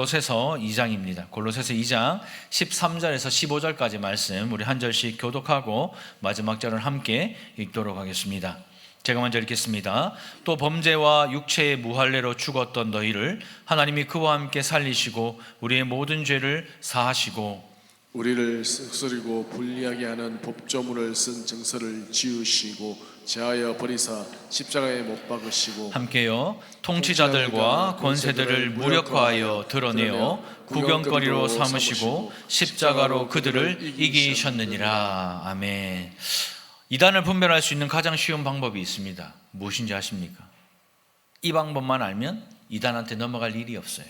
골로새서 2장입니다. 골로새서 2장 13절에서 15절까지 말씀 우리 한 절씩 교독하고 마지막 절은 함께 읽도록 하겠습니다. 제가 먼저 읽겠습니다. 또 범죄와 육체의 무할례로 죽었던 너희를 하나님이 그와 함께 살리시고 우리의 모든 죄를 사하시고 우리를 썩소리고 불리하게 하는 법조문을 쓴 정서를 지우시고 제하여 버리사 십자가에 못 박으시고 함께요. 통치자들과 권세들을 무력화하여 드러내어 구경거리로 삼으시고 십자가로 그들을 이기셨느니라. 아멘. 이단을 분별할 수 있는 가장 쉬운 방법이 있습니다. 무엇인지 아십니까? 이 방법만 알면 이단한테 넘어갈 일이 없어요.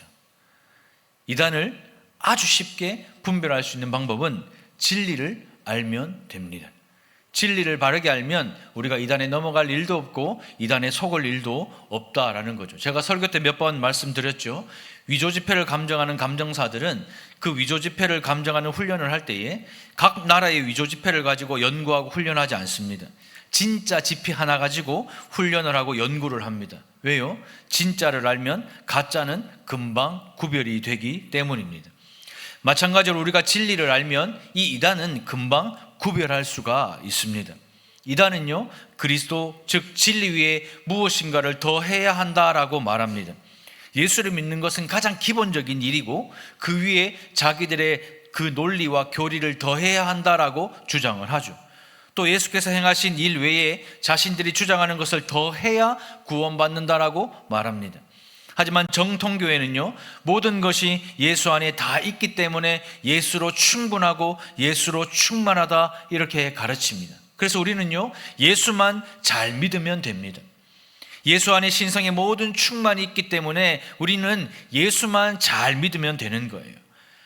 이단을 아주 쉽게 분별할 수 있는 방법은 진리를 알면 됩니다. 진리를 바르게 알면 우리가 이단에 넘어갈 일도 없고 이단에 속을 일도 없다라는 거죠. 제가 설교 때 몇 번 말씀드렸죠. 위조지폐를 감정하는 감정사들은 그 위조지폐를 감정하는 훈련을 할 때에 각 나라의 위조지폐를 가지고 연구하고 훈련하지 않습니다. 진짜 지폐 하나 가지고 훈련을 하고 연구를 합니다. 왜요? 진짜를 알면 가짜는 금방 구별이 되기 때문입니다. 마찬가지로 우리가 진리를 알면 이 이단은 금방 구별할 수가 있습니다. 이단은요, 그리스도 즉 진리 위에 무엇인가를 더 해야 한다라고 말합니다. 예수를 믿는 것은 가장 기본적인 일이고 그 위에 자기들의 그 논리와 교리를 더 해야 한다라고 주장을 하죠. 또 예수께서 행하신 일 외에 자신들이 주장하는 것을 더 해야 구원받는다라고 말합니다. 하지만 정통교회는요, 모든 것이 예수 안에 다 있기 때문에 예수로 충분하고 예수로 충만하다 이렇게 가르칩니다. 그래서 우리는요, 예수만 잘 믿으면 됩니다. 예수 안에 신성의 모든 충만이 있기 때문에 우리는 예수만 잘 믿으면 되는 거예요.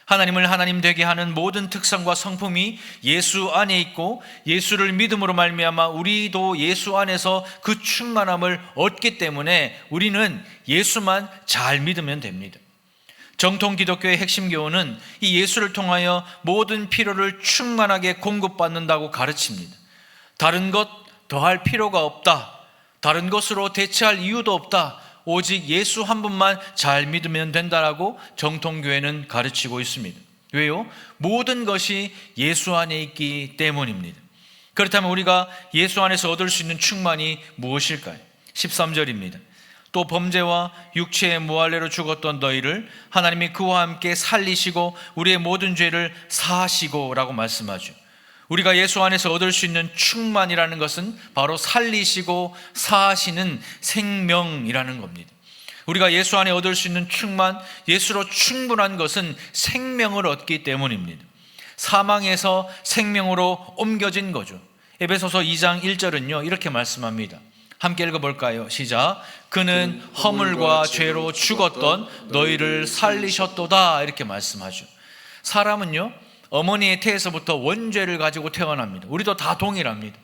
하나님을 하나님 되게 하는 모든 특성과 성품이 예수 안에 있고 예수를 믿음으로 말미암아 우리도 예수 안에서 그 충만함을 얻기 때문에 우리는 예수만 잘 믿으면 됩니다. 정통 기독교의 핵심 교훈은 이 예수를 통하여 모든 필요를 충만하게 공급받는다고 가르칩니다. 다른 것 더할 필요가 없다. 다른 것으로 대체할 이유도 없다. 오직 예수 한 분만 잘 믿으면 된다라고 정통교회는 가르치고 있습니다. 왜요? 모든 것이 예수 안에 있기 때문입니다. 그렇다면 우리가 예수 안에서 얻을 수 있는 충만이 무엇일까요? 13절입니다. 또 범죄와 육체의 무할례로 죽었던 너희를 하나님이 그와 함께 살리시고 우리의 모든 죄를 사하시고 라고 말씀하죠. 우리가 예수 안에서 얻을 수 있는 충만이라는 것은 바로 살리시고 사하시는 생명이라는 겁니다. 우리가 예수 안에 얻을 수 있는 충만, 예수로 충분한 것은 생명을 얻기 때문입니다. 사망에서 생명으로 옮겨진 거죠. 에베소서 2장 1절은요 이렇게 말씀합니다. 함께 읽어볼까요? 시작. 그는 허물과 죄로 죽었던 너희를 살리셨도다 이렇게 말씀하죠. 사람은요 어머니의 태에서부터 원죄를 가지고 태어납니다. 우리도 다 동일합니다.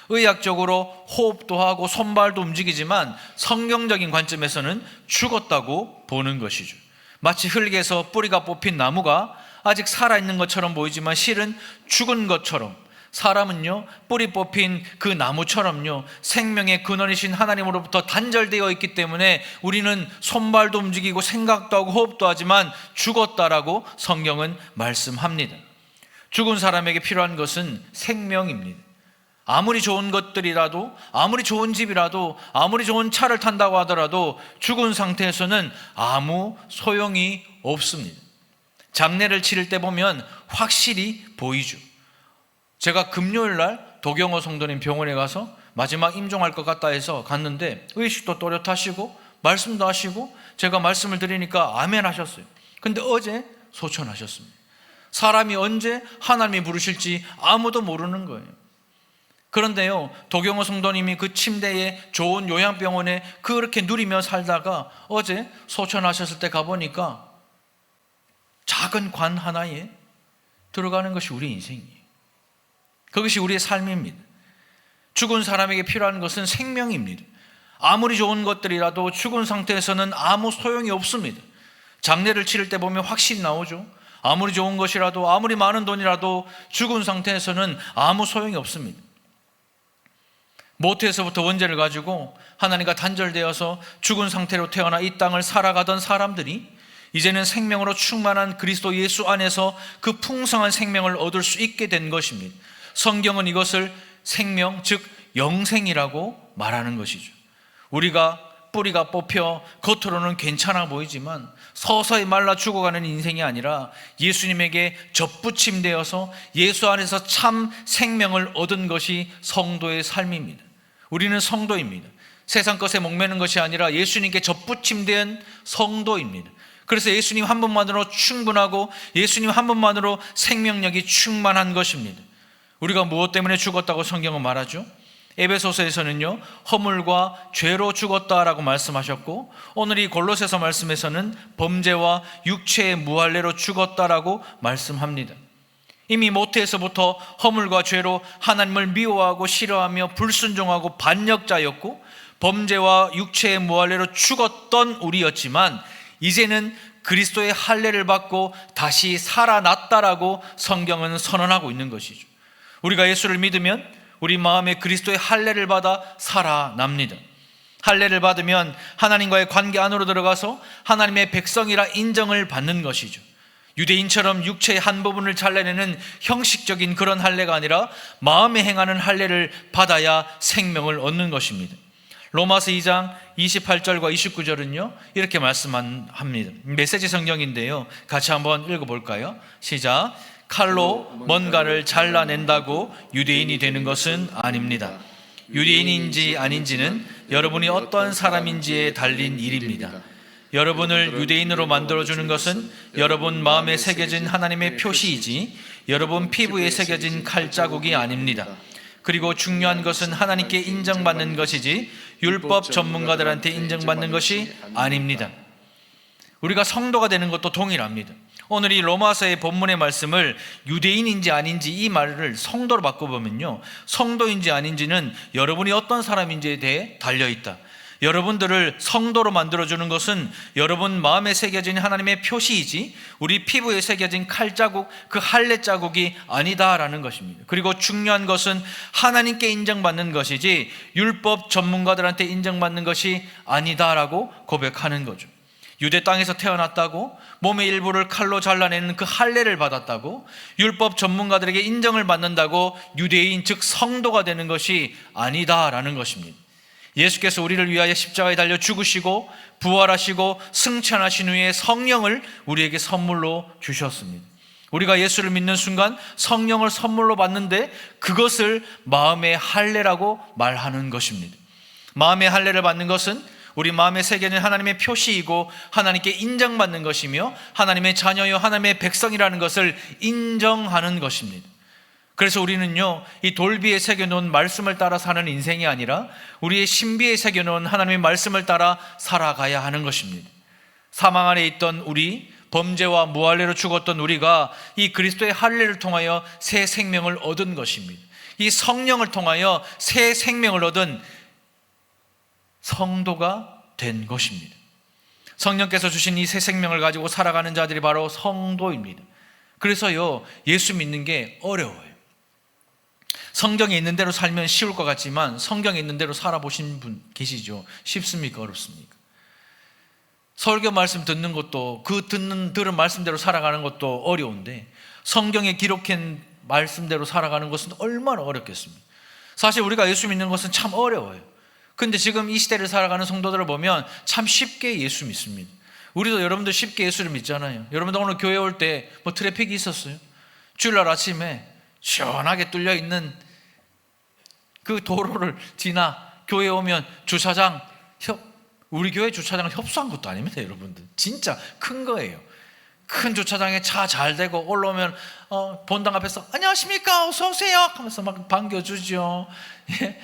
의학적으로 호흡도 하고 손발도 움직이지만 성경적인 관점에서는 죽었다고 보는 것이죠. 마치 흙에서 뿌리가 뽑힌 나무가 아직 살아있는 것처럼 보이지만 실은 죽은 것처럼 사람은요 뿌리 뽑힌 그 나무처럼요 생명의 근원이신 하나님으로부터 단절되어 있기 때문에 우리는 손발도 움직이고 생각도 하고 호흡도 하지만 죽었다라고 성경은 말씀합니다. 죽은 사람에게 필요한 것은 생명입니다. 아무리 좋은 것들이라도, 아무리 좋은 집이라도, 아무리 좋은 차를 탄다고 하더라도 죽은 상태에서는 아무 소용이 없습니다. 장례를 치를 때 보면 확실히 보이죠. 제가 금요일 날 도경호 성도님 병원에 가서 마지막 임종할 것 같다 해서 갔는데 의식도 또렷하시고 말씀도 하시고 제가 말씀을 드리니까 아멘 하셨어요. 근데 어제 소천하셨습니다. 사람이 언제 하나님이 부르실지 아무도 모르는 거예요. 그런데요, 도경호 성도님이 그 침대에 좋은 요양병원에 그렇게 누리며 살다가 어제 소천하셨을 때 가보니까 작은 관 하나에 들어가는 것이 우리 인생이에요. 그것이 우리의 삶입니다. 죽은 사람에게 필요한 것은 생명입니다. 아무리 좋은 것들이라도 죽은 상태에서는 아무 소용이 없습니다. 장례를 치를 때 보면 확실히 나오죠. 아무리 좋은 것이라도 아무리 많은 돈이라도 죽은 상태에서는 아무 소용이 없습니다. 모태에서부터 원죄를 가지고 하나님과 단절되어서 죽은 상태로 태어나 이 땅을 살아가던 사람들이 이제는 생명으로 충만한 그리스도 예수 안에서 그 풍성한 생명을 얻을 수 있게 된 것입니다. 성경은 이것을 생명, 즉 영생이라고 말하는 것이죠. 우리가 뿌리가 뽑혀 겉으로는 괜찮아 보이지만 서서히 말라 죽어가는 인생이 아니라 예수님에게 접붙임되어서 예수 안에서 참 생명을 얻은 것이 성도의 삶입니다. 우리는 성도입니다. 세상 것에 목매는 것이 아니라 예수님께 접붙임된 성도입니다. 그래서 예수님 한 분만으로 충분하고 예수님 한 분만으로 생명력이 충만한 것입니다. 우리가 무엇 때문에 죽었다고 성경은 말하죠? 에베소서에서는요, 허물과 죄로 죽었다라고 말씀하셨고, 오늘 이 골로새서 말씀에서는 범죄와 육체의 무할례로 죽었다라고 말씀합니다. 이미 모태에서부터 허물과 죄로 하나님을 미워하고 싫어하며 불순종하고 반역자였고 범죄와 육체의 무할례로 죽었던 우리였지만 이제는 그리스도의 할례를 받고 다시 살아났다라고 성경은 선언하고 있는 것이죠. 우리가 예수를 믿으면 우리 마음에 그리스도의 할례를 받아 살아납니다. 할례를 받으면 하나님과의 관계 안으로 들어가서 하나님의 백성이라 인정을 받는 것이죠. 유대인처럼 육체의 한 부분을 잘라내는 형식적인 그런 할례가 아니라 마음에 행하는 할례를 받아야 생명을 얻는 것입니다. 로마서 2장 28절과 29절은요 이렇게 말씀합니다. 메시지 성경인데요, 같이 한번 읽어볼까요? 시작. 칼로 뭔가를 잘라낸다고 유대인이 되는 것은 아닙니다. 유대인인지 아닌지는 여러분이 어떤 사람인지에 달린 일입니다. 여러분을 유대인으로 만들어주는 것은 여러분 마음에 새겨진 하나님의 표시이지 여러분 피부에 새겨진 칼자국이 아닙니다. 그리고 중요한 것은 하나님께 인정받는 것이지 율법 전문가들한테 인정받는 것이 아닙니다. 우리가 성도가 되는 것도 동일합니다. 오늘 이 로마서의 본문의 말씀을 유대인인지 아닌지 이 말을 성도로 바꿔보면요, 성도인지 아닌지는 여러분이 어떤 사람인지에 대해 달려있다. 여러분들을 성도로 만들어주는 것은 여러분 마음에 새겨진 하나님의 표시이지 우리 피부에 새겨진 칼자국, 그 할례 자국이 아니다라는 것입니다. 그리고 중요한 것은 하나님께 인정받는 것이지 율법 전문가들한테 인정받는 것이 아니다라고 고백하는 거죠. 유대 땅에서 태어났다고 몸의 일부를 칼로 잘라내는 그 할례를 받았다고 율법 전문가들에게 인정을 받는다고 유대인 즉 성도가 되는 것이 아니다라는 것입니다. 예수께서 우리를 위하여 십자가에 달려 죽으시고 부활하시고 승천하신 후에 성령을 우리에게 선물로 주셨습니다. 우리가 예수를 믿는 순간 성령을 선물로 받는데 그것을 마음의 할례라고 말하는 것입니다. 마음의 할례를 받는 것은 우리 마음에 새겨진 하나님의 표시이고 하나님께 인정받는 것이며 하나님의 자녀요 하나님의 백성이라는 것을 인정하는 것입니다. 그래서 우리는요, 이 돌비에 새겨놓은 말씀을 따라 사는 인생이 아니라 우리의 신비에 새겨놓은 하나님의 말씀을 따라 살아가야 하는 것입니다. 사망 안에 있던 우리, 범죄와 무할례로 죽었던 우리가 이 그리스도의 할례를 통하여 새 생명을 얻은 것입니다. 이 성령을 통하여 새 생명을 얻은 성도가 된 것입니다. 성령께서 주신 이 새 생명을 가지고 살아가는 자들이 바로 성도입니다. 그래서요, 예수 믿는 게 어려워요. 성경에 있는 대로 살면 쉬울 것 같지만 성경에 있는 대로 살아보신 분 계시죠? 쉽습니까? 어렵습니까? 설교 말씀 듣는 것도 들은 말씀대로 살아가는 것도 어려운데 성경에 기록한 말씀대로 살아가는 것은 얼마나 어렵겠습니까? 사실 우리가 예수 믿는 것은 참 어려워요. 근데 지금 이 시대를 살아가는 성도들을 보면 참 쉽게 예수 믿습니다. 우리도 여러분들 쉽게 예수를 믿잖아요. 여러분들 오늘 교회 올 때 뭐 트래픽이 있었어요? 주일날 아침에 시원하게 뚫려 있는 그 도로를 지나 교회 오면 주차장, 우리 교회 주차장을 협소한 것도 아닙니다, 여러분들. 진짜 큰 거예요. 큰 주차장에 차 잘 대고 올라오면 본당 앞에서 안녕하십니까 어서 오세요 하면서 막 반겨주죠. 예.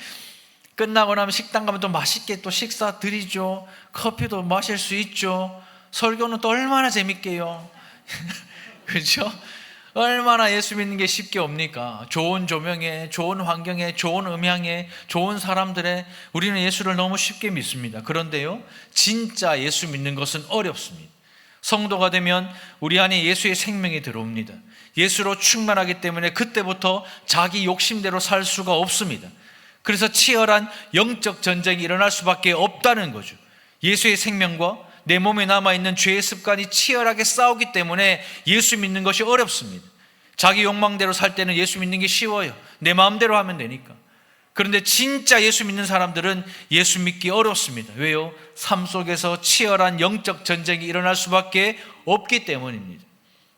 끝나고 나면 식당 가면 또 맛있게 또 식사 드리죠. 커피도 마실 수 있죠. 설교는 또 얼마나 재밌게요. 그렇죠? 얼마나 예수 믿는 게 쉽게 옵니까? 좋은 조명에, 좋은 환경에, 좋은 음향에, 좋은 사람들에 우리는 예수를 너무 쉽게 믿습니다. 그런데요, 진짜 예수 믿는 것은 어렵습니다. 성도가 되면 우리 안에 예수의 생명이 들어옵니다. 예수로 충만하기 때문에 그때부터 자기 욕심대로 살 수가 없습니다. 그래서 치열한 영적 전쟁이 일어날 수밖에 없다는 거죠. 예수의 생명과 내 몸에 남아있는 죄의 습관이 치열하게 싸우기 때문에 예수 믿는 것이 어렵습니다. 자기 욕망대로 살 때는 예수 믿는 게 쉬워요. 내 마음대로 하면 되니까. 그런데 진짜 예수 믿는 사람들은 예수 믿기 어렵습니다. 왜요? 삶 속에서 치열한 영적 전쟁이 일어날 수밖에 없기 때문입니다.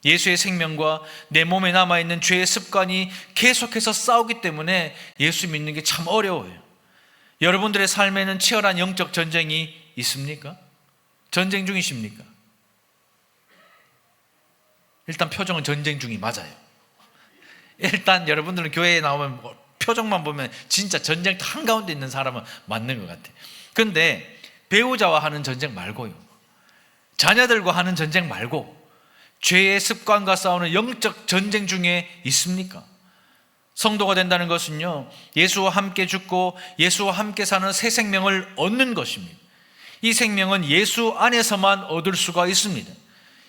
예수의 생명과 내 몸에 남아있는 죄의 습관이 계속해서 싸우기 때문에 예수 믿는 게 참 어려워요. 여러분들의 삶에는 치열한 영적 전쟁이 있습니까? 전쟁 중이십니까? 일단 표정은 전쟁 중이 맞아요. 일단 여러분들은 교회에 나오면 표정만 보면 진짜 전쟁터 한가운데 있는 사람은 맞는 것 같아요. 그런데 배우자와 하는 전쟁 말고요, 자녀들과 하는 전쟁 말고 죄의 습관과 싸우는 영적 전쟁 중에 있습니까? 성도가 된다는 것은요, 예수와 함께 죽고 예수와 함께 사는 새 생명을 얻는 것입니다. 이 생명은 예수 안에서만 얻을 수가 있습니다.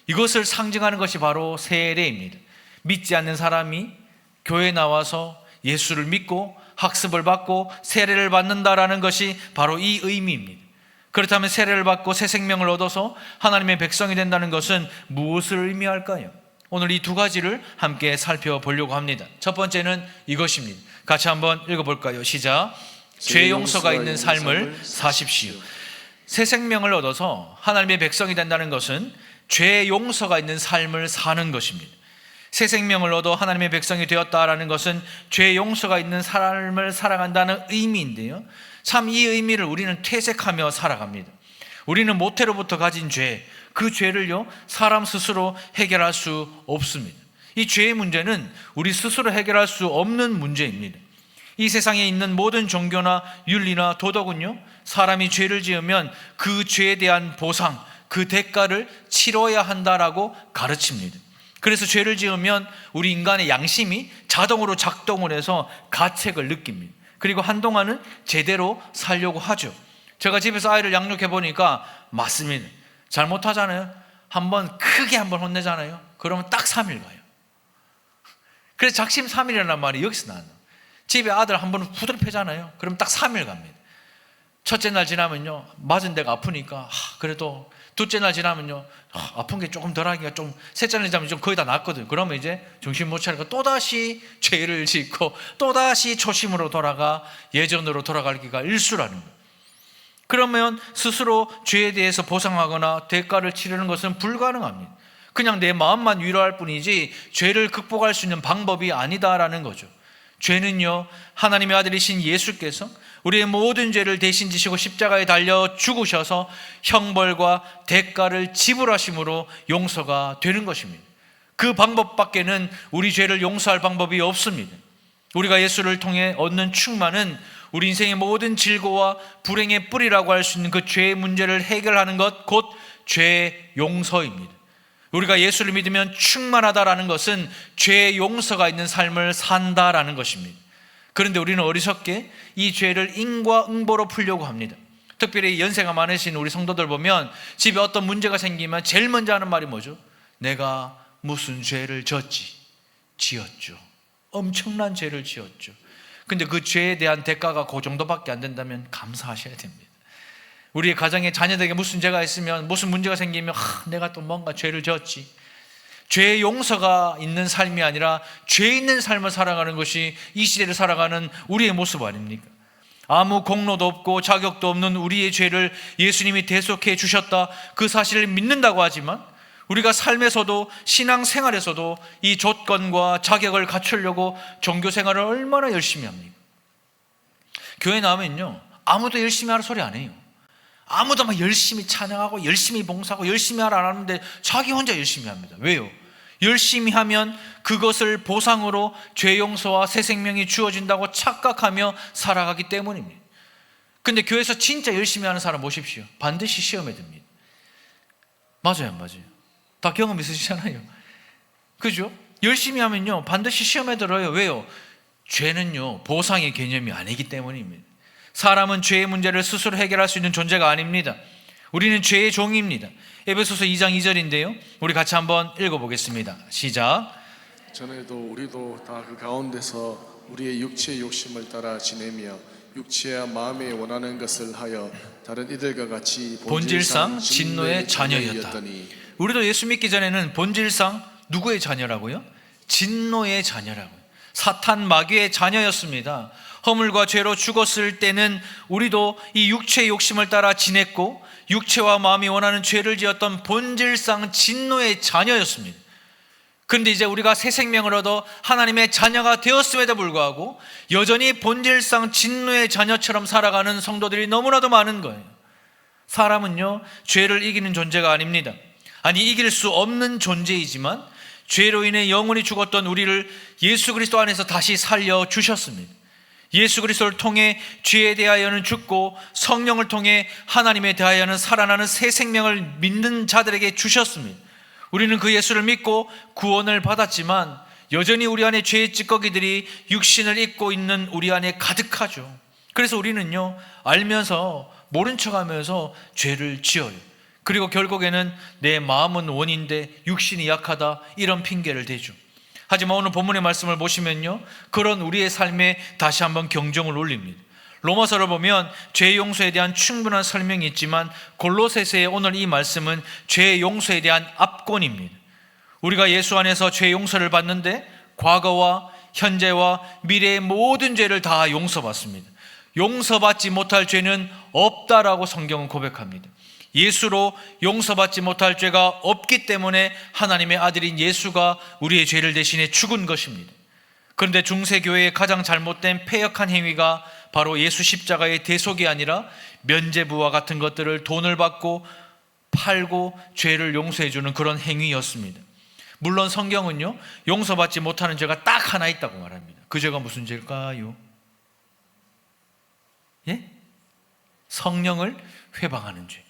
이것을 상징하는 것이 바로 세례입니다. 믿지 않는 사람이 교회에 나와서 예수를 믿고 학습을 받고 세례를 받는다라는 것이 바로 이 의미입니다. 그렇다면 세례를 받고 새 생명을 얻어서 하나님의 백성이 된다는 것은 무엇을 의미할까요? 오늘 이 두 가지를 함께 살펴보려고 합니다. 첫 번째는 이것입니다. 같이 한번 읽어볼까요? 시작. 죄 용서가 있는 삶을 사십시오. 새 생명을 얻어서 하나님의 백성이 된다는 것은 죄 용서가 있는 삶을 사는 것입니다. 새 생명을 얻어 하나님의 백성이 되었다라는 것은 죄 용서가 있는 삶을 살아간다는 의미인데요, 참 이 의미를 우리는 퇴색하며 살아갑니다. 우리는 모태로부터 가진 죄, 그 죄를요 사람 스스로 해결할 수 없습니다. 이 죄의 문제는 우리 스스로 해결할 수 없는 문제입니다. 이 세상에 있는 모든 종교나 윤리나 도덕은요, 사람이 죄를 지으면 그 죄에 대한 보상, 그 대가를 치러야 한다라고 가르칩니다. 그래서 죄를 지으면 우리 인간의 양심이 자동으로 작동을 해서 가책을 느낍니다. 그리고 한동안은 제대로 살려고 하죠. 제가 집에서 아이를 양육해 보니까 맞습니다. 잘못하잖아요. 크게 한번 혼내잖아요. 그러면 딱 3일 가요. 그래서 작심 3일이라는 말이 여기서 나와요. 집에 아들 한번 후드려 패잖아요. 그럼 딱 3일 갑니다. 첫째 날 지나면요, 맞은 데가 아프니까 그래도 둘째 날 지나면요, 아픈 게 조금 덜하기가 좀, 셋째 날 지나면 좀 거의 다 낫거든요. 그러면 이제 정신 못 차리고 또다시 죄를 짓고 또다시 초심으로 돌아가 예전으로 돌아가기가 일수라는 거예요. 그러면 스스로 죄에 대해서 보상하거나 대가를 치르는 것은 불가능합니다. 그냥 내 마음만 위로할 뿐이지 죄를 극복할 수 있는 방법이 아니다라는 거죠. 죄는요, 하나님의 아들이신 예수께서 우리의 모든 죄를 대신 지시고 십자가에 달려 죽으셔서 형벌과 대가를 지불하심으로 용서가 되는 것입니다. 그 방법밖에는 우리 죄를 용서할 방법이 없습니다. 우리가 예수를 통해 얻는 충만은 우리 인생의 모든 질고와 불행의 뿌리라고 할 수 있는 그 죄의 문제를 해결하는 것, 곧 죄 용서입니다. 우리가 예수를 믿으면 충만하다라는 것은 죄의 용서가 있는 삶을 산다라는 것입니다. 그런데 우리는 어리석게 이 죄를 인과응보로 풀려고 합니다. 특별히 연세가 많으신 우리 성도들 보면 집에 어떤 문제가 생기면 제일 먼저 하는 말이 뭐죠? 내가 무슨 죄를 지었죠. 엄청난 죄를 지었죠. 근데 그 죄에 대한 대가가 그 정도밖에 안 된다면 감사하셔야 됩니다. 우리의 가정에 자녀들에게 무슨 죄가 있으면, 무슨 문제가 생기면 내가 또 뭔가 죄를 지었지. 죄의 용서가 있는 삶이 아니라 죄 있는 삶을 살아가는 것이 이 시대를 살아가는 우리의 모습 아닙니까? 아무 공로도 없고 자격도 없는 우리의 죄를 예수님이 대속해 주셨다, 그 사실을 믿는다고 하지만 우리가 삶에서도 신앙생활에서도 이 조건과 자격을 갖추려고 종교생활을 얼마나 열심히 합니까? 교회 나오면요, 아무도 열심히 하라 소리 안 해요. 아무도 막 열심히 찬양하고 열심히 봉사하고 열심히 하라 안 하는데 자기 혼자 열심히 합니다. 왜요? 열심히 하면 그것을 보상으로 죄 용서와 새 생명이 주어진다고 착각하며 살아가기 때문입니다. 근데 교회에서 진짜 열심히 하는 사람 보십시오. 반드시 시험에 듭니다. 맞아요, 안 맞아요? 다 경험 있으시잖아요. 그죠? 열심히 하면요 반드시 시험에 들어요. 왜요? 죄는요 보상의 개념이 아니기 때문입니다. 사람은 죄의 문제를 스스로 해결할 수 있는 존재가 아닙니다. 우리는 죄의 종입니다. 에베소서 2장 2절인데요, 우리 같이 한번 읽어보겠습니다. 시작. 전에도 우리도 다 그 가운데서 우리의 육체의 욕심을 따라 지내며 육체와 마음에 원하는 것을 하여 다른 이들과 같이 본질상 진노의 자녀였더니. 우리도 예수 믿기 전에는 본질상 누구의 자녀라고요? 진노의 자녀라고요. 사탄 마귀의 자녀였습니다. 허물과 죄로 죽었을 때는 우리도 이 육체의 욕심을 따라 지냈고 육체와 마음이 원하는 죄를 지었던 본질상 진노의 자녀였습니다. 그런데 이제 우리가 새 생명을 얻어 하나님의 자녀가 되었음에도 불구하고 여전히 본질상 진노의 자녀처럼 살아가는 성도들이 너무나도 많은 거예요. 사람은요, 죄를 이기는 존재가 아닙니다. 아니, 이길 수 없는 존재이지만 죄로 인해 영원히 죽었던 우리를 예수 그리스도 안에서 다시 살려주셨습니다. 예수 그리스도를 통해 죄에 대하여는 죽고 성령을 통해 하나님에 대하여는 살아나는 새 생명을 믿는 자들에게 주셨습니다. 우리는 그 예수를 믿고 구원을 받았지만 여전히 우리 안에 죄의 찌꺼기들이 육신을 입고 있는 우리 안에 가득하죠. 그래서 우리는요, 알면서 모른 척하면서 죄를 지어요. 그리고 결국에는 내 마음은 원인데 육신이 약하다, 이런 핑계를 대죠. 하지만 오늘 본문의 말씀을 보시면요, 그런 우리의 삶에 다시 한번 경종을 울립니다. 로마서를 보면 죄 용서에 대한 충분한 설명이 있지만 골로새서의 오늘 이 말씀은 죄 용서에 대한 압권입니다. 우리가 예수 안에서 죄 용서를 받는데 과거와 현재와 미래의 모든 죄를 다 용서받습니다. 용서받지 못할 죄는 없다라고 성경은 고백합니다. 예수로 용서받지 못할 죄가 없기 때문에 하나님의 아들인 예수가 우리의 죄를 대신해 죽은 것입니다. 그런데 중세교회의 가장 잘못된 패역한 행위가 바로 예수 십자가의 대속이 아니라 면죄부와 같은 것들을 돈을 받고 팔고 죄를 용서해 주는 그런 행위였습니다. 물론 성경은요, 용서받지 못하는 죄가 딱 하나 있다고 말합니다. 그 죄가 무슨 죄일까요? 예? 성령을 회방하는 죄.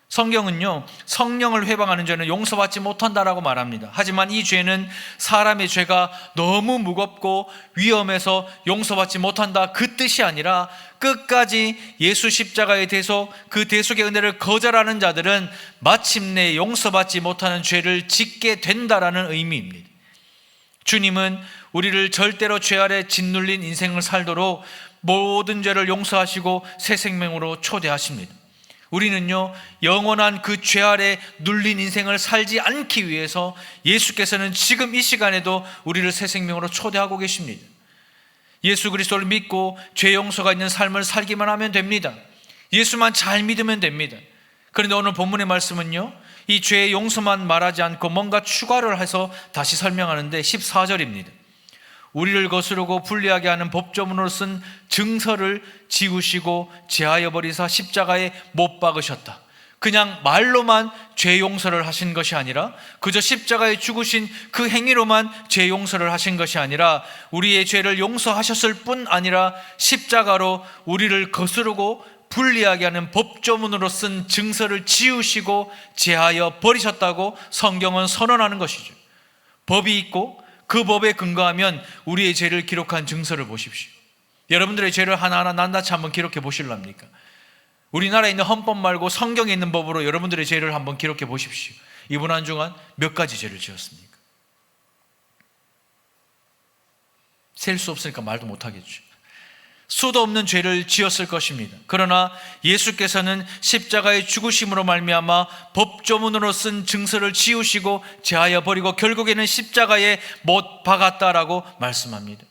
성경은요, 성령을 회방하는 죄는 용서받지 못한다라고 말합니다. 하지만 이 죄는 사람의 죄가 너무 무겁고 위험해서 용서받지 못한다, 그 뜻이 아니라 끝까지 예수 십자가의 대속, 그 대속의 은혜를 거절하는 자들은 마침내 용서받지 못하는 죄를 짓게 된다라는 의미입니다. 주님은 우리를 절대로 죄 아래 짓눌린 인생을 살도록 모든 죄를 용서하시고 새 생명으로 초대하십니다. 우리는요, 영원한 그 죄 아래 눌린 인생을 살지 않기 위해서 예수께서는 지금 이 시간에도 우리를 새 생명으로 초대하고 계십니다. 예수 그리스도를 믿고 죄 용서가 있는 삶을 살기만 하면 됩니다. 예수만 잘 믿으면 됩니다. 그런데 오늘 본문의 말씀은요, 이 죄의 용서만 말하지 않고 뭔가 추가를 해서 다시 설명하는데 14절입니다. 우리를 거스르고 불리하게 하는 법조문으로 쓴 증서를 지우시고 제하여 버리사 십자가에 못 박으셨다. 그냥 말로만 죄 용서를 하신 것이 아니라, 그저 십자가에 죽으신 그 행위로만 죄 용서를 하신 것이 아니라 우리의 죄를 용서하셨을 뿐 아니라 십자가로 우리를 거스르고 불리하게 하는 법조문으로 쓴 증서를 지우시고 제하여 버리셨다고 성경은 선언하는 것이죠. 법이 있고 그 법에 근거하면 우리의 죄를 기록한 증서를 보십시오. 여러분들의 죄를 하나하나 낱낱이 한번 기록해 보실랍니까? 우리나라에 있는 헌법 말고 성경에 있는 법으로 여러분들의 죄를 한번 기록해 보십시오. 이번 한 주간 몇 가지 죄를 지었습니까? 셀 수 없으니까 말도 못하겠죠. 수도 없는 죄를 지었을 것입니다. 그러나 예수께서는 십자가의 죽으심으로 말미암아 법조문으로 쓴 증서를 지우시고 제하여 버리고 결국에는 십자가에 못 박았다라고 말씀합니다.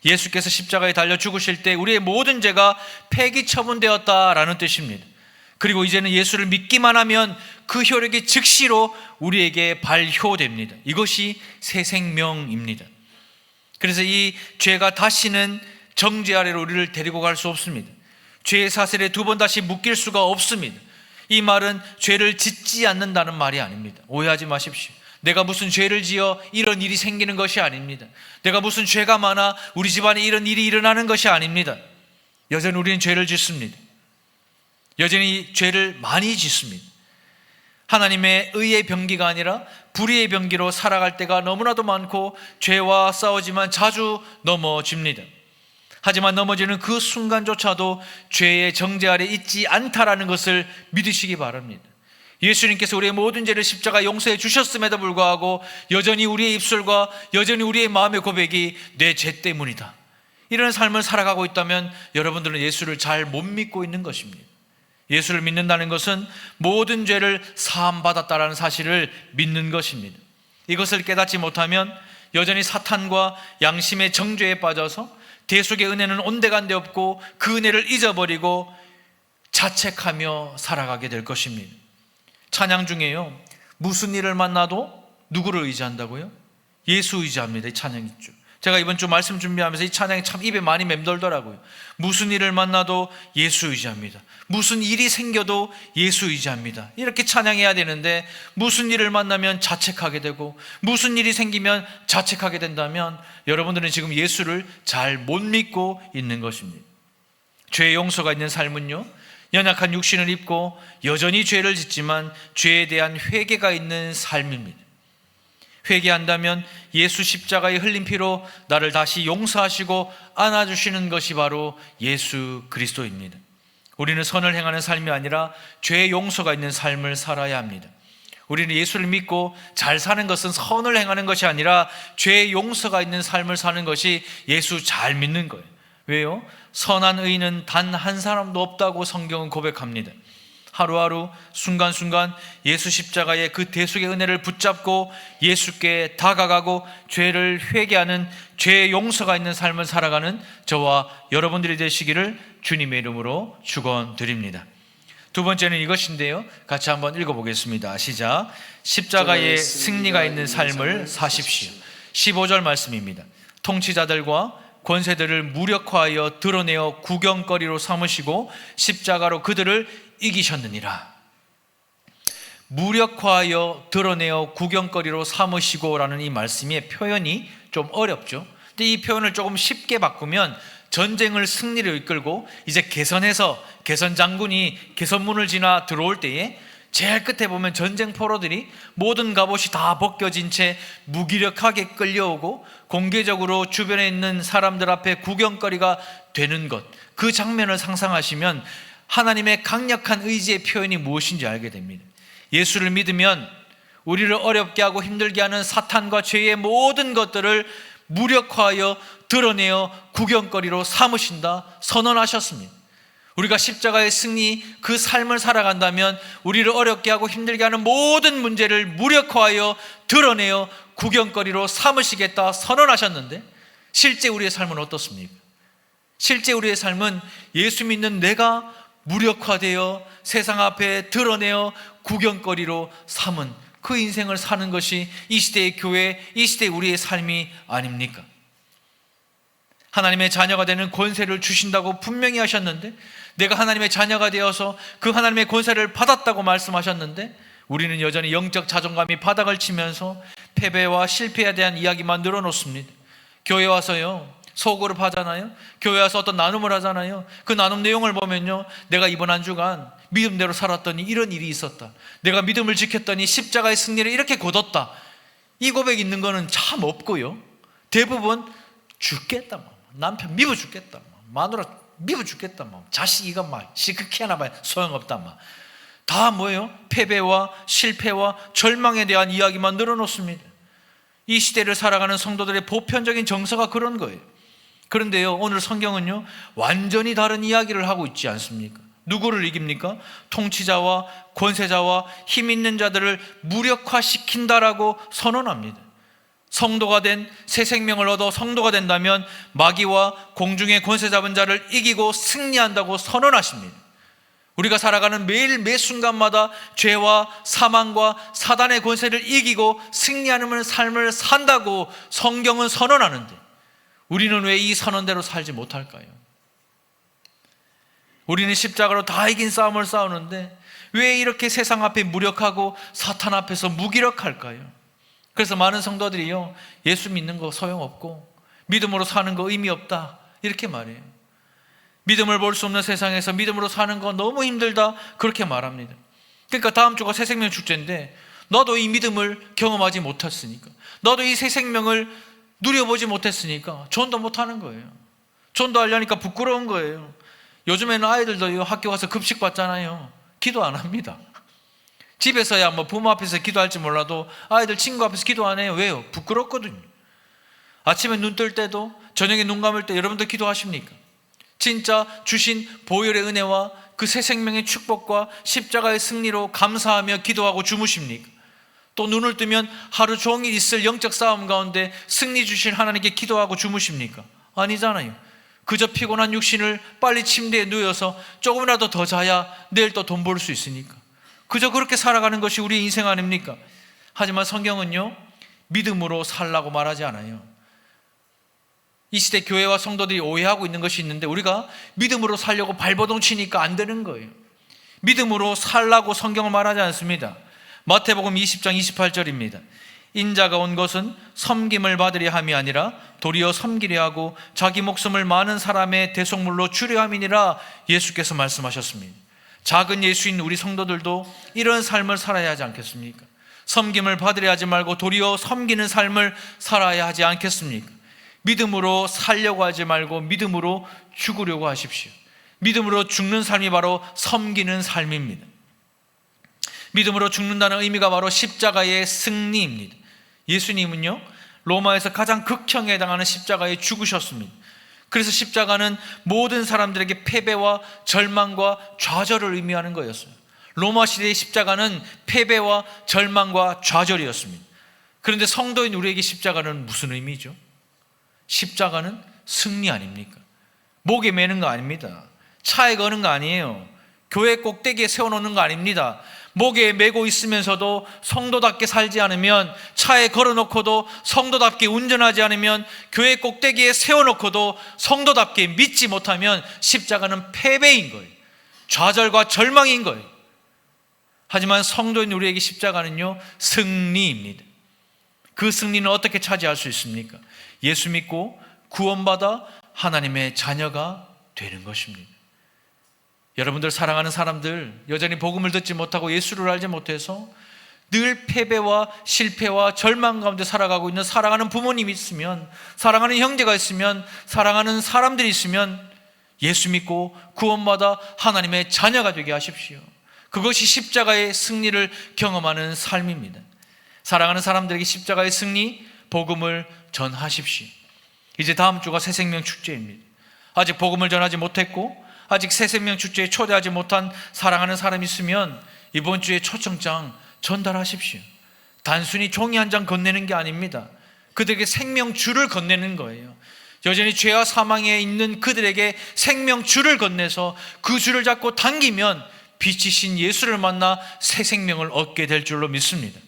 예수께서 십자가에 달려 죽으실 때 우리의 모든 죄가 폐기 처분되었다라는 뜻입니다. 그리고 이제는 예수를 믿기만 하면 그 효력이 즉시로 우리에게 발효됩니다. 이것이 새 생명입니다. 그래서 이 죄가 다시는 정죄 아래로 우리를 데리고 갈 수 없습니다. 죄의 사슬에 두 번 다시 묶일 수가 없습니다. 이 말은 죄를 짓지 않는다는 말이 아닙니다. 오해하지 마십시오. 내가 무슨 죄를 지어 이런 일이 생기는 것이 아닙니다. 내가 무슨 죄가 많아 우리 집안에 이런 일이 일어나는 것이 아닙니다. 여전히 우리는 죄를 짓습니다. 여전히 죄를 많이 짓습니다. 하나님의 의의 병기가 아니라 불의의 병기로 살아갈 때가 너무나도 많고 죄와 싸우지만 자주 넘어집니다. 하지만 넘어지는 그 순간조차도 죄의 정죄 아래 있지 않다라는 것을 믿으시기 바랍니다. 예수님께서 우리의 모든 죄를 십자가 용서해 주셨음에도 불구하고 여전히 우리의 입술과 여전히 우리의 마음의 고백이 내 죄 때문이다, 이런 삶을 살아가고 있다면 여러분들은 예수를 잘 못 믿고 있는 것입니다. 예수를 믿는다는 것은 모든 죄를 사함받았다라는 사실을 믿는 것입니다. 이것을 깨닫지 못하면 여전히 사탄과 양심의 정죄에 빠져서 대속의 은혜는 온데간데 없고 그 은혜를 잊어버리고 자책하며 살아가게 될 것입니다. 찬양 중에요, 무슨 일을 만나도 누구를 의지한다고요? 예수 의지합니다. 이 찬양 있죠. 제가 이번 주 말씀 준비하면서 이 찬양이 참 입에 많이 맴돌더라고요. 무슨 일을 만나도 예수 의지합니다. 무슨 일이 생겨도 예수 의지합니다. 이렇게 찬양해야 되는데 무슨 일을 만나면 자책하게 되고 무슨 일이 생기면 자책하게 된다면 여러분들은 지금 예수를 잘 못 믿고 있는 것입니다. 죄의 용서가 있는 삶은요, 연약한 육신을 입고 여전히 죄를 짓지만 죄에 대한 회개가 있는 삶입니다. 회개한다면 예수 십자가의 흘린 피로 나를 다시 용서하시고 안아주시는 것이 바로 예수 그리스도입니다. 우리는 선을 행하는 삶이 아니라 죄의 용서가 있는 삶을 살아야 합니다. 우리는 예수를 믿고 잘 사는 것은 선을 행하는 것이 아니라 죄의 용서가 있는 삶을 사는 것이 예수 잘 믿는 거예요. 왜요? 선한 의인은 단 한 사람도 없다고 성경은 고백합니다. 하루하루 순간순간 예수 십자가의 그 대속의 은혜를 붙잡고 예수께 다가가고 죄를 회개하는 죄의 용서가 있는 삶을 살아가는 저와 여러분들이 되시기를 주님의 이름으로 축원드립니다. 두 번째는 이것인데요, 같이 한번 읽어보겠습니다. 시작. 십자가의 승리가 있는 삶을 사십시오. 15절 말씀입니다. 통치자들과 권세들을 무력화하여 드러내어 구경거리로 삼으시고 십자가로 그들을 이기셨느니라. 무력화하여 드러내어 구경거리로 삼으시고 라는 이 말씀의 표현이 좀 어렵죠. 근데 이 표현을 조금 쉽게 바꾸면 전쟁을 승리로 이끌고 이제 개선 장군이 개선문을 지나 들어올 때에 제일 끝에 보면 전쟁 포로들이 모든 갑옷이 다 벗겨진 채 무기력하게 끌려오고 공개적으로 주변에 있는 사람들 앞에 구경거리가 되는 것, 그 장면을 상상하시면 하나님의 강력한 의지의 표현이 무엇인지 알게 됩니다. 예수를 믿으면 우리를 어렵게 하고 힘들게 하는 사탄과 죄의 모든 것들을 무력화하여 드러내어 구경거리로 삼으신다 선언하셨습니다. 우리가 십자가의 승리, 그 삶을 살아간다면 우리를 어렵게 하고 힘들게 하는 모든 문제를 무력화하여 드러내어 구경거리로 삼으시겠다 선언하셨는데, 실제 우리의 삶은 어떻습니까? 실제 우리의 삶은 예수 믿는 내가 무력화되어 세상 앞에 드러내어 구경거리로 삼은 그 인생을 사는 것이 이 시대의 교회, 이 시대의 우리의 삶이 아닙니까? 하나님의 자녀가 되는 권세를 주신다고 분명히 하셨는데, 내가 하나님의 자녀가 되어서 그 하나님의 권세를 받았다고 말씀하셨는데, 우리는 여전히 영적 자존감이 바닥을 치면서 패배와 실패에 대한 이야기만 늘어놓습니다. 교회 와서요, 소그룹 하잖아요. 교회 와서 어떤 나눔을 하잖아요. 그 나눔 내용을 보면요, 내가 이번 한 주간 믿음대로 살았더니 이런 일이 있었다. 내가 믿음을 지켰더니 십자가의 승리를 이렇게 거뒀다. 이 고백 있는 거는 참 없고요. 대부분 죽겠다, 남편 미워 죽겠다, 마누라 미워 죽겠다, 자식 이거 막 시크키 하나 봐야 소용없다, 다 뭐예요? 패배와 실패와 절망에 대한 이야기만 늘어놓습니다. 이 시대를 살아가는 성도들의 보편적인 정서가 그런 거예요. 그런데요, 오늘 성경은요, 완전히 다른 이야기를 하고 있지 않습니까? 누구를 이깁니까? 통치자와 권세자와 힘 있는 자들을 무력화시킨다라고 선언합니다. 성도가 된 새 생명을 얻어 성도가 된다면 마귀와 공중의 권세 잡은 자를 이기고 승리한다고 선언하십니다. 우리가 살아가는 매일 매 순간마다 죄와 사망과 사단의 권세를 이기고 승리하는 삶을 산다고 성경은 선언하는데, 우리는 왜 이 선언대로 살지 못할까요? 우리는 십자가로 다 이긴 싸움을 싸우는데 왜 이렇게 세상 앞에 무력하고 사탄 앞에서 무기력할까요? 그래서 많은 성도들이요, 예수 믿는 거 소용없고 믿음으로 사는 거 의미 없다 이렇게 말해요. 믿음을 볼 수 없는 세상에서 믿음으로 사는 거 너무 힘들다 그렇게 말합니다. 그러니까 다음 주가 새 생명 축제인데 나도 이 믿음을 경험하지 못했으니까, 나도 이 새 생명을 누려보지 못했으니까 전도 못하는 거예요. 전도하려니까 부끄러운 거예요. 요즘에는 아이들도 학교 가서 급식 받잖아요. 기도 안 합니다. 집에서야 뭐 부모 앞에서 기도할지 몰라도 아이들 친구 앞에서 기도 안 해요. 왜요? 부끄럽거든요. 아침에 눈 뜰 때도, 저녁에 눈 감을 때 여러분들 기도하십니까? 진짜 주신 보혈의 은혜와 그 새 생명의 축복과 십자가의 승리로 감사하며 기도하고 주무십니까? 또 눈을 뜨면 하루 종일 있을 영적 싸움 가운데 승리 주신 하나님께 기도하고 주무십니까? 아니잖아요. 그저 피곤한 육신을 빨리 침대에 누워서 조금이라도 더 자야 내일 또 돈 벌 수 있으니까 그저 그렇게 살아가는 것이 우리의 인생 아닙니까? 하지만 성경은요, 믿음으로 살라고 말하지 않아요. 이 시대 교회와 성도들이 오해하고 있는 것이 있는데, 우리가 믿음으로 살려고 발버둥 치니까 안 되는 거예요. 믿음으로 살라고 성경은 말하지 않습니다. 마태복음 20장 28절입니다. 인자가 온 것은 섬김을 받으려 함이 아니라 도리어 섬기려 하고 자기 목숨을 많은 사람의 대속물로 주려 함이니라 예수께서 말씀하셨습니다. 작은 예수인 우리 성도들도 이런 삶을 살아야 하지 않겠습니까? 섬김을 받으려 하지 말고 도리어 섬기는 삶을 살아야 하지 않겠습니까? 믿음으로 살려고 하지 말고 믿음으로 죽으려고 하십시오. 믿음으로 죽는 삶이 바로 섬기는 삶입니다. 믿음으로 죽는다는 의미가 바로 십자가의 승리입니다. 예수님은요, 로마에서 가장 극형에 해당하는 십자가에 죽으셨습니다. 그래서 십자가는 모든 사람들에게 패배와 절망과 좌절을 의미하는 거였어요. 로마 시대의 십자가는 패배와 절망과 좌절이었습니다. 그런데 성도인 우리에게 십자가는 무슨 의미죠? 십자가는 승리 아닙니까? 목에 매는 거 아닙니다. 차에 거는 거 아니에요. 교회 꼭대기에 세워놓는 거 아닙니다. 목에 메고 있으면서도 성도답게 살지 않으면, 차에 걸어놓고도 성도답게 운전하지 않으면, 교회 꼭대기에 세워놓고도 성도답게 믿지 못하면 십자가는 패배인 거예요. 좌절과 절망인 거예요. 하지만 성도인 우리에게 십자가는요, 승리입니다. 그 승리는 어떻게 차지할 수 있습니까? 예수 믿고 구원받아 하나님의 자녀가 되는 것입니다. 여러분들 사랑하는 사람들, 여전히 복음을 듣지 못하고 예수를 알지 못해서 늘 패배와 실패와 절망 가운데 살아가고 있는 사랑하는 부모님이 있으면, 사랑하는 형제가 있으면, 사랑하는 사람들이 있으면 예수 믿고 구원받아 하나님의 자녀가 되게 하십시오. 그것이 십자가의 승리를 경험하는 삶입니다. 사랑하는 사람들에게 십자가의 승리, 복음을 전하십시오. 이제 다음 주가 새생명 축제입니다. 아직 복음을 전하지 못했고 아직 새생명 축제에 초대하지 못한 사랑하는 사람이 있으면 이번 주에 초청장 전달하십시오. 단순히 종이 한 장 건네는 게 아닙니다. 그들에게 생명줄을 건네는 거예요. 여전히 죄와 사망에 있는 그들에게 생명줄을 건네서 그 줄을 잡고 당기면 빛이신 예수를 만나 새 생명을 얻게 될 줄로 믿습니다.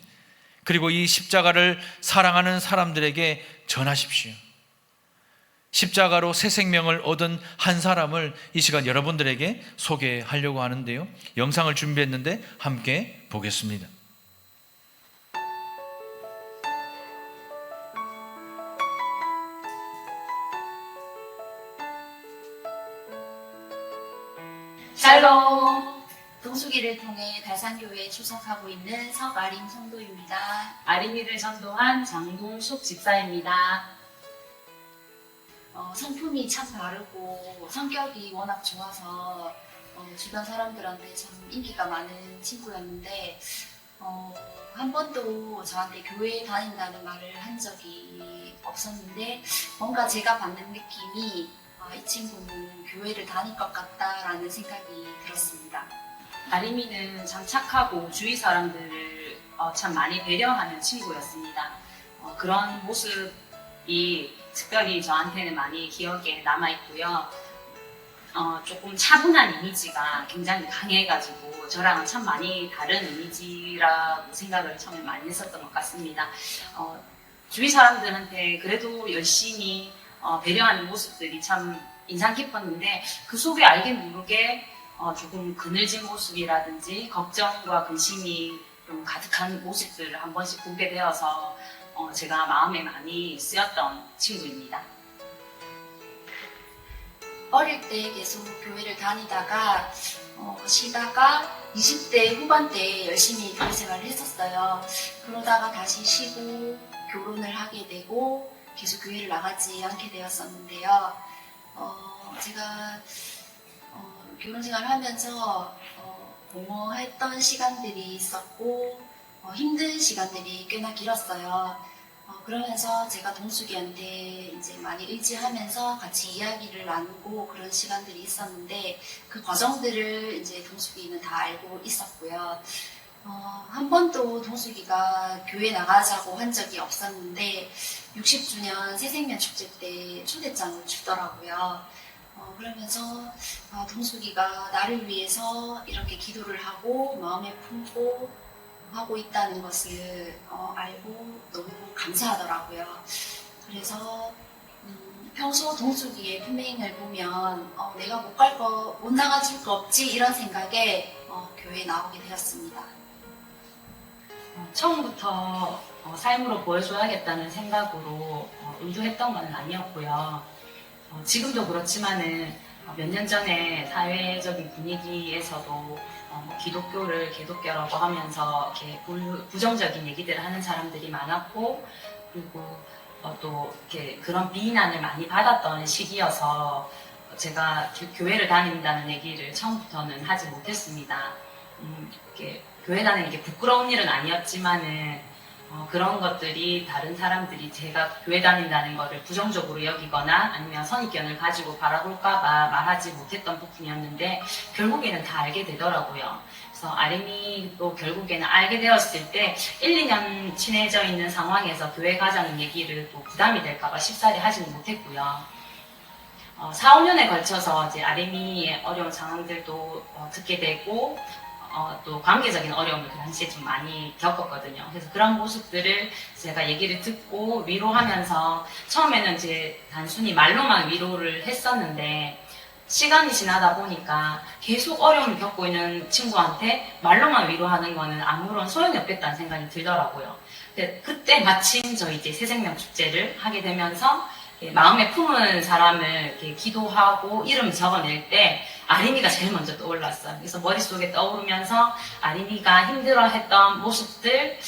그리고 이 십자가를 사랑하는 사람들에게 전하십시오. 십자가로 새 생명을 얻은 한 사람을 이 시간 여러분들에게 소개하려고 하는데요, 영상을 준비했는데 함께 보겠습니다. 샬롬! 동수기를 통해 달산교회에 출석하고 있는 석아림 성도입니다. 아린이를 전도한 장동숙 집사입니다. 성품이 참 바르고 성격이 워낙 좋아서 주변 사람들한테 참 인기가 많은 친구였는데 한 번도 저한테 교회에 다닌다는 말을 한 적이 없었는데, 뭔가 제가 받는 느낌이 이 친구는 교회를 다닐 것 같다라는 생각이 들었습니다. 아린이는 참 착하고 주위 사람들을 참 많이 배려하는 친구였습니다. 그런 모습이 특별히 저한테는 많이 기억에 남아있고요. 조금 차분한 이미지가 굉장히 강해가지고 저랑은 참 많이 다른 이미지라고 생각을 처음에 많이 했었던 것 같습니다. 주위 사람들한테 그래도 열심히 배려하는 모습들이 참 인상 깊었는데, 그 속에 알게 모르게 조금 그늘진 모습이라든지 걱정과 근심이 좀 가득한 모습들을 한 번씩 보게 되어서 제가 마음에 많이 쓰였던 친구입니다. 어릴 때 계속 교회를 다니다가 쉬다가 20대 후반대에 열심히 교회 생활을 했었어요. 그러다가 다시 쉬고 결혼을 하게 되고 계속 교회를 나가지 않게 되었었는데요. 제가 결혼 생활을 하면서 공허했던 시간들이 있었고 힘든 시간들이 꽤나 길었어요. 그러면서 제가 동숙이한테 이제 많이 의지하면서 같이 이야기를 나누고 그런 시간들이 있었는데 그 과정들을 이제 동숙이는 다 알고 있었고요. 한 번도 동숙이가 교회 나가자고 한 적이 없었는데 60주년 새생명 축제 때 초대장을 주더라고요. 그러면서 동숙이가 나를 위해서 이렇게 기도를 하고 마음에 품고 하고 있다는 것을 알고 너무 감사하더라고요. 그래서 평소 동숙이의 품행을 보면 내가 못 나가줄 거 없지 이런 생각에 교회에 나오게 되었습니다. 처음부터 삶으로 보여줘야겠다는 생각으로 의도했던 건 아니었고요. 지금도 그렇지만은 몇 년 전에 사회적인 분위기에서도 기독교를 개독교라고 하면서 이렇게 부정적인 얘기들을 하는 사람들이 많았고, 그리고 또 이렇게 그런 비난을 많이 받았던 시기여서 제가 교회를 다닌다는 얘기를 처음부터는 하지 못했습니다. 이렇게 교회 다니는 게 부끄러운 일은 아니었지만은 그런 것들이 다른 사람들이 제가 교회 다닌다는 것을 부정적으로 여기거나 아니면 선입견을 가지고 바라볼까봐 말하지 못했던 부분이었는데 결국에는 다 알게 되더라고요. 그래서 아림이도 결국에는 알게 되었을 때 1, 2년 친해져 있는 상황에서 교회 가자는 얘기를 또 부담이 될까봐 쉽사리 하지는 못했고요. 4, 5년에 걸쳐서 이제 아림이의 어려운 상황들도 듣게 되고 또 관계적인 어려움을 그 당시에 좀 많이 겪었거든요. 그래서 그런 모습들을 제가 얘기를 듣고 위로하면서 처음에는 이제 단순히 말로만 위로를 했었는데 시간이 지나다 보니까 계속 어려움을 겪고 있는 친구한테 말로만 위로하는 거는 아무런 소용이 없겠다는 생각이 들더라고요. 근데 그때 마침 저희 이제 새생명 축제를 하게 되면서 마음에 품은 사람을 이렇게 기도하고 이름 적어낼 때 아림이가 제일 먼저 떠올랐어요. 그래서 머릿속에 떠오르면서 아림이가 힘들어했던 모습들,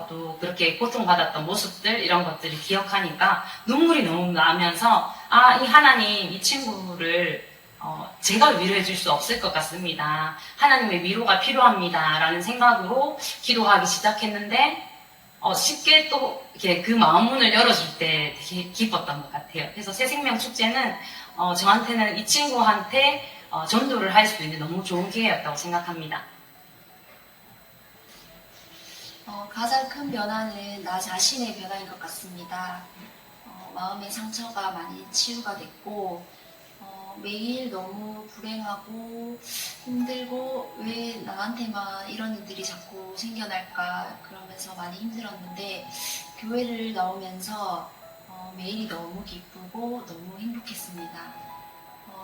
또 그렇게 고통받았던 모습들 이런 것들을 기억하니까 눈물이 너무 나면서 이 하나님 이 친구를 제가 위로해 줄 수 없을 것 같습니다. 하나님의 위로가 필요합니다. 라는 생각으로 기도하기 시작했는데 쉽게 또 이렇게 그 마음문을 열어줄 때 되게 기뻤던 것 같아요. 그래서 새생명 축제는 저한테는 이 친구한테 전도를 할 수 있는 너무 좋은 기회였다고 생각합니다. 가장 큰 변화는 나 자신의 변화인 것 같습니다. 마음의 상처가 많이 치유가 됐고 매일 너무 불행하고 힘들고 왜 나한테만 이런 일들이 자꾸 생겨날까 그러면서 많이 힘들었는데 교회를 나오면서 매일이 너무 기쁘고 너무 행복했습니다.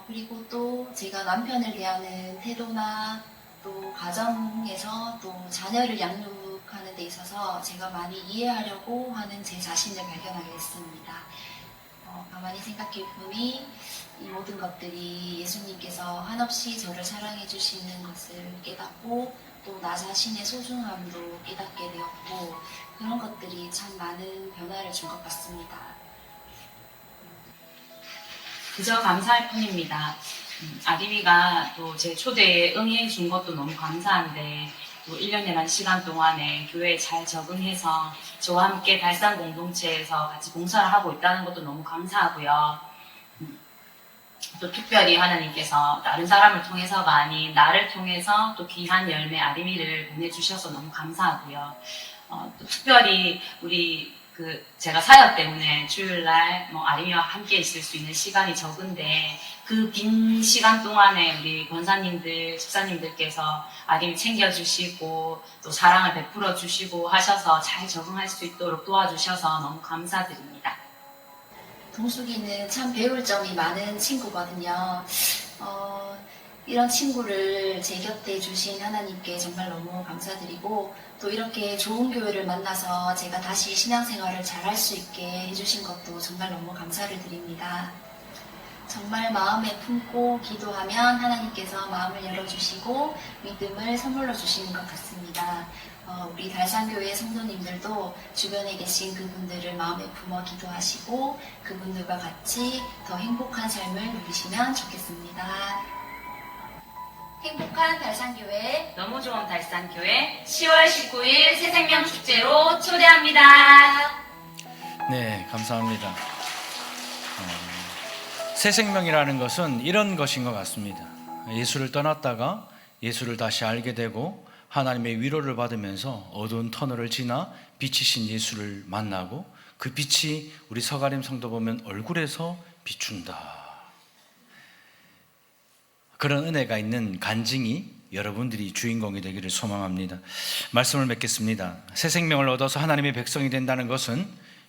그리고 또 제가 남편을 대하는 태도나 또 가정에서 또 자녀를 양육하는 데 있어서 제가 많이 이해하려고 하는 제 자신을 발견하게 됐습니다. 가만히 생각해 보니 이 모든 것들이 예수님께서 한없이 저를 사랑해 주시는 것을 깨닫고 또 나 자신의 소중함도 깨닫게 되었고 그런 것들이 참 많은 변화를 준 것 같습니다. 그저 감사할 뿐입니다. 아림이가 또 제 초대에 응해 준 것도 너무 감사한데 또 1년이라는 시간 동안에 교회에 잘 적응해서 저와 함께 달산 공동체에서 같이 봉사를 하고 있다는 것도 너무 감사하고요. 또 특별히 하나님께서 다른 사람을 통해서가 아닌 나를 통해서 또 귀한 열매 아림이를 보내주셔서 너무 감사하고요. 또 특별히 우리 제가 사역 때문에 주일날 아림이와 함께 있을 수 있는 시간이 적은데 그 빈 시간 동안에 우리 권사님들, 집사님들께서 아림이 챙겨주시고 또 사랑을 베풀어 주시고 하셔서 잘 적응할 수 있도록 도와주셔서 너무 감사드립니다. 동숙이는 참 배울 점이 많은 친구거든요. 이런 친구를 제 곁에 주신 하나님께 정말 너무 감사드리고 또 이렇게 좋은 교회를 만나서 제가 다시 신앙생활을 잘할 수 있게 해주신 것도 정말 너무 감사를 드립니다. 정말 마음에 품고 기도하면 하나님께서 마음을 열어주시고 믿음을 선물로 주시는 것 같습니다. 우리 달산교회 성도님들도 주변에 계신 그분들을 마음에 품어 기도하시고 그분들과 같이 더 행복한 삶을 누리시면 좋겠습니다. 행복한 달산교회 너무 좋은 달산교회 10월 19일 새생명 축제로 초대합니다. 네, 감사합니다. 새 생명이라는 것은 이런 것인 것 같습니다. 예수를 떠났다가 예수를 다시 알게 되고 하나님의 위로를 받으면서 어두운 터널을 지나 빛이신 예수를 만나고 그 빛이 우리 서가림 성도 보면 얼굴에서 비춘다. 그런 은혜가 있는 간증이 여러분들이 주인공이 되기를 소망합니다. 말씀을 맺겠습니다. 새 생명을 얻어서 하나님의 백성이 된다는 것은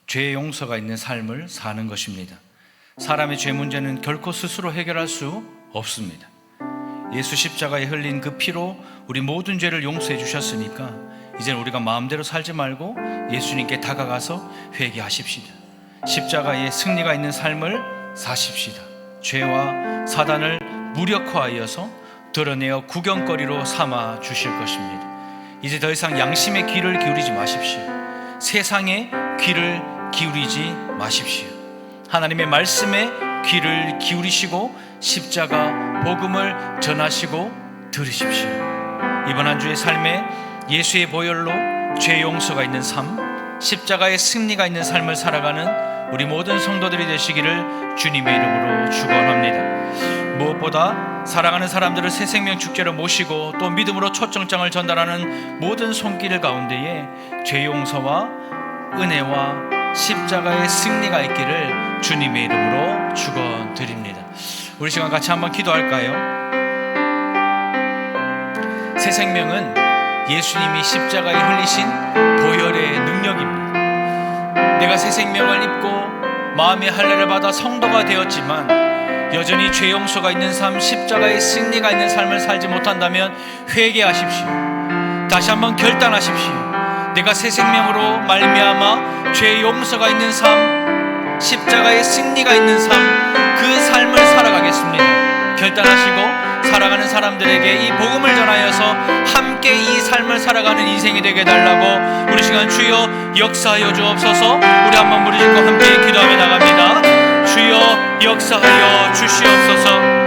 죄의 용서가 있는 삶을 사는 것입니다. 사람의 죄 문제는 결코 스스로 해결할 수 없습니다. 예수 십자가에 흘린 그 피로 우리 모든 죄를 용서해 주셨으니까 이제는 우리가 마음대로 살지 말고 예수님께 다가가서 회개하십시다. 십자가에 승리가 있는 삶을 사십시다. 죄와 사단을 무력화하여서 드러내어 구경거리로 삼아 주실 것입니다. 이제 더 이상 양심의 귀를 기울이지 마십시오. 세상에 귀를 기울이지 마십시오. 하나님의 말씀에 귀를 기울이시고 십자가 복음을 전하시고 들으십시오. 이번 한 주의 삶에 예수의 보혈로 죄 용서가 있는 삶, 십자가의 승리가 있는 삶을 살아가는 우리 모든 성도들이 되시기를 주님의 이름으로 축원합니다. 무엇보다 사랑하는 사람들을 새 생명 축제로 모시고 또 믿음으로 초청장을 전달하는 모든 손길 가운데에 죄 용서와 은혜와 십자가의 승리가 있기를 주님의 이름으로 축원드립니다. 우리 시간 같이 한번 기도할까요? 새 생명은 예수님이 십자가에 흘리신 보혈의 능력입니다. 내가 새 생명을 입고 마음의 할례를 받아 성도가 되었지만 여전히 죄 용서가 있는 삶, 십자가의 승리가 있는 삶을 살지 못한다면 회개하십시오. 다시 한번 결단하십시오. 내가 새 생명으로 말미암아 죄 용서가 있는 삶, 십자가의 승리가 있는 삶, 그 삶을 살아가겠습니다. 결단하시고 살아가는 사람들에게 이 복음을 전하여서 함께 이 삶을 살아가는 인생이 되게 해달라고 우리 시간 주여 역사하여 주옵소서. 우리 한번 부르짖고 함께 기도하며 나갑니다. 주여 역사하여 주시옵소서.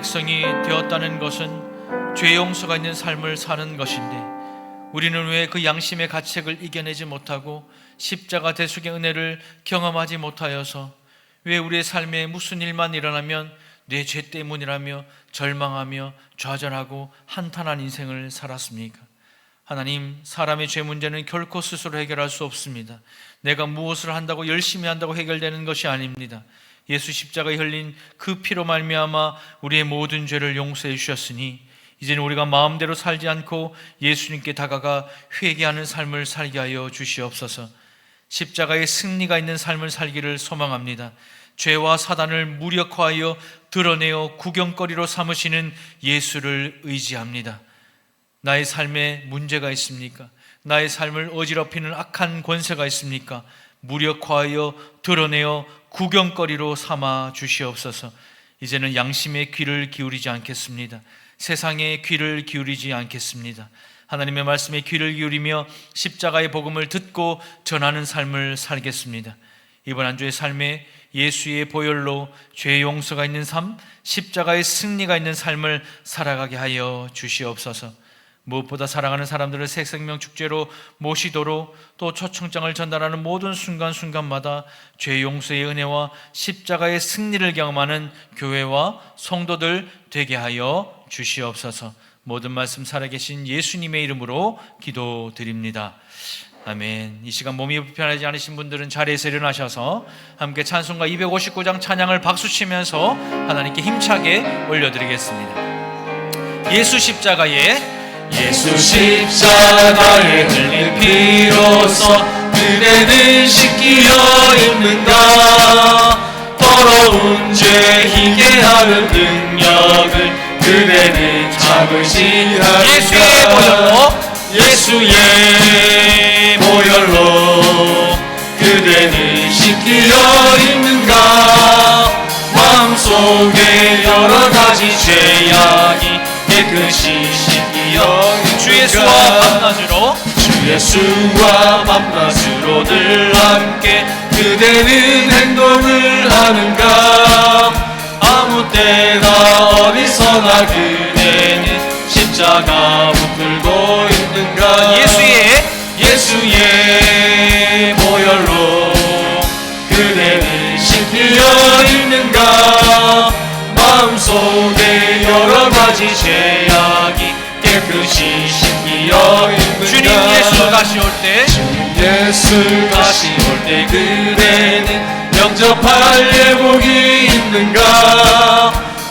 백성이 되었다는 것은 죄 용서가 있는 삶을 사는 것인데 우리는 왜 그 양심의 가책을 이겨내지 못하고 십자가 대속의 은혜를 경험하지 못하여서 왜 우리의 삶에 무슨 일만 일어나면 내 죄 때문이라며 절망하며 좌절하고 한탄한 인생을 살았습니까? 하나님, 사람의 죄 문제는 결코 스스로 해결할 수 없습니다. 내가 무엇을 한다고 열심히 한다고 해결되는 것이 아닙니다. 예수 십자가에 흘린 그 피로 말미암아 우리의 모든 죄를 용서해 주셨으니 이제는 우리가 마음대로 살지 않고 예수님께 다가가 회개하는 삶을 살게 하여 주시옵소서. 십자가의 승리가 있는 삶을 살기를 소망합니다. 죄와 사단을 무력화하여 드러내어 구경거리로 삼으시는 예수를 의지합니다. 나의 삶에 문제가 있습니까? 나의 삶을 어지럽히는 악한 권세가 있습니까? 무력화하여 드러내어 구경거리로 삼아 주시옵소서. 이제는 양심의 귀를 기울이지 않겠습니다. 세상의 귀를 기울이지 않겠습니다. 하나님의 말씀에 귀를 기울이며 십자가의 복음을 듣고 전하는 삶을 살겠습니다. 이번 한 주의 삶에 예수의 보혈로 죄 용서가 있는 삶, 십자가의 승리가 있는 삶을 살아가게 하여 주시옵소서. 무엇보다 사랑하는 사람들을 새 생명 축제로 모시도록, 또 초청장을 전달하는 모든 순간순간마다 죄 용서의 은혜와 십자가의 승리를 경험하는 교회와 성도들 되게 하여 주시옵소서. 모든 말씀 살아계신 예수님의 이름으로 기도드립니다. 아멘. 이 시간 몸이 불편하지 않으신 분들은 자리에서 일어나셔서 함께 찬송가 259장 찬양을 박수치면서 하나님께 힘차게 올려드리겠습니다. 예수 십자가에 흘린 피로써 그대는 씻기어 있는가. 더러운 죄 희게 하는 능력을 그대는 잡으신 하는가. 예수의 보혈로 그대는 씻기어 있는가. 마음속에 여러 가지 죄악이 깨끗이 씻기어 있는가. 주 예수와 밤낮으로 늘 함께 그대는 행동을 하는가. 아무 때나 어디서나 그대는 십자가 붙들고 있는가. 예수의 보혈로 그대는 씻기어 있는가. 마음속에 여러 가지 죄악이 깨끗이 씻기어 있는가. 주님 예수 다시 올 때 그대는 영접할 예복이 있는가.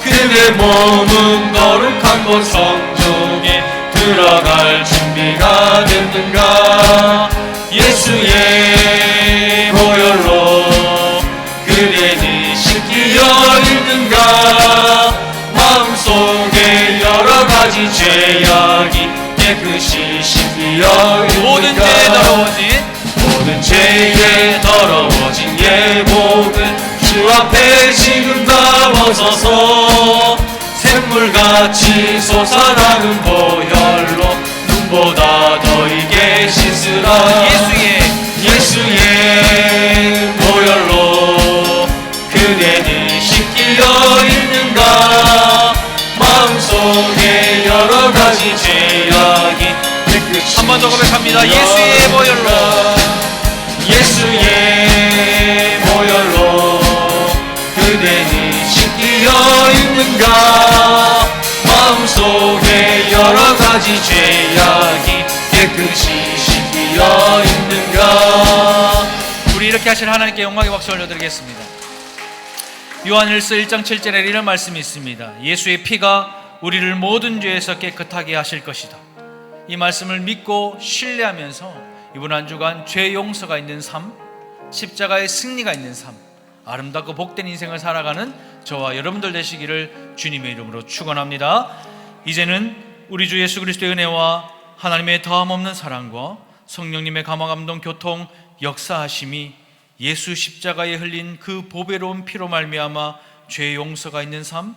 그대 몸은 거룩한 곳 성중에 들어갈 준비가 됐는가. 예수의 보혈로 그대는 씻기어 있는가. 마음속에 여러 가지 죄악이 깨끗이 씻기어 있는가. 모든 죄에 더러워진 예복을 주 앞에 지금 다 벗어서 샘물같이 솟아나는 보혈로 눈보다 더 익게 씻으라. 예수의 보혈로 그대는 씻기어 있는가. 마음속에 여러 가지 죄악이 깨끗이 한 번 더 고백합니다. 예수의 보혈로 그대는 씻기어 있는가. 마음속에 여러 가지 죄악이 깨끗이 씻기어 있는가. 우리 이렇게 하실 하나님께 영광의 박수 올려드리겠습니다. 요한일서 1장 7절에 이런 말씀이 있습니다. 예수의 피가 우리를 모든 죄에서 깨끗하게 하실 것이다. 이 말씀을 믿고 신뢰하면서 이번 한 주간 죄 용서가 있는 삶, 십자가의 승리가 있는 삶, 아름답고 복된 인생을 살아가는 저와 여러분들 되시기를 주님의 이름으로 축원합니다. 이제는 우리 주 예수 그리스도의 은혜와 하나님의 더함없는 사랑과 성령님의 감화 감동 교통 역사하심이 예수 십자가에 흘린 그 보배로운 피로 말미암아 죄 용서가 있는 삶,